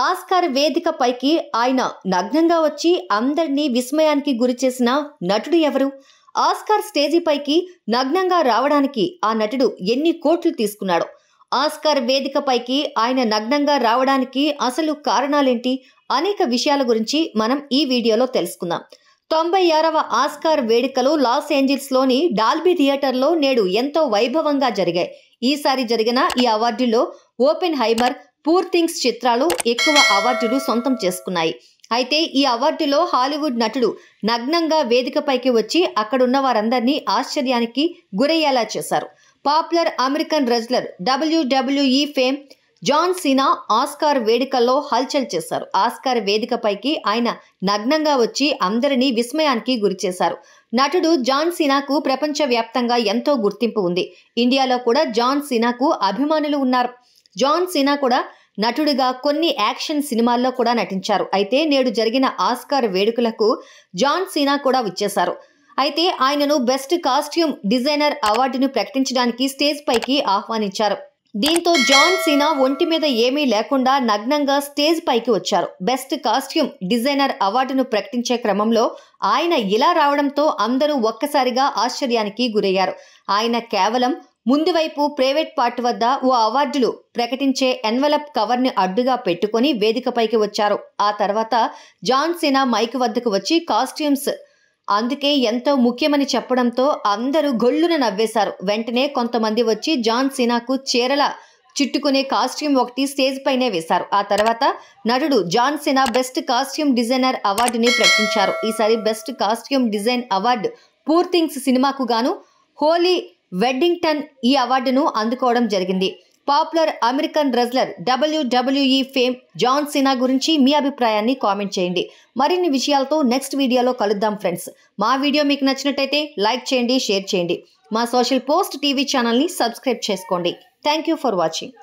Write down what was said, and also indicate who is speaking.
Speaker 1: Oscar వేదిక పైకి ఆయన నగ్నంగా వచ్చి అందరినీ విస్మయానికి గురిచేసిన నటుడు ఎవరు? ఆస్కార్ స్టేజీ పైకి నగ్నంగా రావడానికి ఆ నటుడు ఎన్ని కోట్లు తీసుకున్నాడు? ఆస్కార్ వేదిక పైకి ఆయన నగ్నంగా రావడానికి అసలు కారణాలేంటి? అనేక విషయాల గురించి మనం ఈ వీడియోలో తెలుసుకుందాం. 96వ ఆస్కార్ వేడుకలు లాస్ ఏంజల్స్లోని డాల్బీ థియేటర్లో నేడు ఎంతో వైభవంగా జరిగాయి. ఈసారి జరిగిన ఈ అవార్డుల్లో ఓపెన్ హైమర్, పూర్ థింగ్స్ చిత్రాలు ఎక్కువ అవార్డులు సొంతం చేసుకున్నాయి. అయితే ఈ అవార్డులో హాలీవుడ్ నటుడు నగ్నంగా వేదికపైకి వచ్చి అక్కడున్న వారందరినీ ఆశ్చర్యానికి గురయ్యేలా చేశారు. Popular American wrestler WWE fame John Cena Oscar వేడుకల్లో హల్చల్ చేశారు. ఆస్కార్ వేదికపైకి ఆయన నగ్నంగా వచ్చి అందరినీ విస్మయానికి గురిచేశారు. నటుడు జాన్ సీనాకు ప్రపంచవ్యాప్తంగా ఎంతో గుర్తింపు ఉంది. ఇండియాలో కూడా జాన్ సీనాకు అభిమానులు ఉన్నారు. జాన్ సీనా కూడా నటుడిగా కొన్ని యాక్షన్ సినిమాల్లో కూడా నటించారు. అయితే నేడు జరిగిన ఆస్కార్ వేడుకలకు జాన్ సీనా కూడా వచ్చేశారు. అయితే ఆయనను బెస్ట్ కాస్ట్యూమ్ డిజైనర్ అవార్డును ప్రకటించడానికి స్టేజ్ పైకి ఆహ్వానించారు. దీంతో జాన్ సీనా ఒంటి మీద ఏమీ లేకుండా నగ్నంగా స్టేజ్ పైకి వచ్చారు. బెస్ట్ కాస్ట్యూమ్ డిజైనర్ అవార్డును ప్రకటించే క్రమంలో ఆయన ఇలా రావడంతో అందరూ ఒక్కసారిగా ఆశ్చర్యానికి గురయ్యారు. ఆయన కేవలం ముందు వైపు ప్రైవేట్ పార్ట్ వద్ద ఓ అవార్డులు ప్రకటించే ఎన్వలప్ కవర్ని అడ్డుగా పెట్టుకుని వేదికపైకి వచ్చారు. ఆ తర్వాత జాన్ సీనా మైక్ వద్దకు వచ్చి కాస్ట్యూమ్స్ అందుకే ఎంతో ముఖ్యమని చెప్పడంతో అందరూ గొల్లున నవ్వేశారు. వెంటనే కొంతమంది వచ్చి జాన్ సీనాకు చీరల చుట్టుకునే కాస్ట్యూమ్ ఒకటి స్టేజ్ పైనే వేశారు. ఆ తర్వాత నటుడు John Cena best costume designer అవార్డుని ప్రకటించారు. ఈసారి best costume design award poor things సినిమాకు గాను హోలీ వెడ్డింగ్టన్ ఈ అవార్డును అందుకోవడం జరిగింది. Popular American wrestler WWE fame John Cena గురించి మీ అభిప్రాయాన్ని కామెంట్ చేయండి. మరిన్ని విషయాలతో నెక్స్ట్ వీడియోలో కలుద్దాం ఫ్రెండ్స్. మా వీడియో మీకు నచ్చినట్టయితే లైక్ చేయండి, షేర్ చేయండి. మా సోషల్ పోస్ట్ టీవీ ఛానల్ని సబ్స్క్రైబ్ చేసుకోండి. Thank you for watching.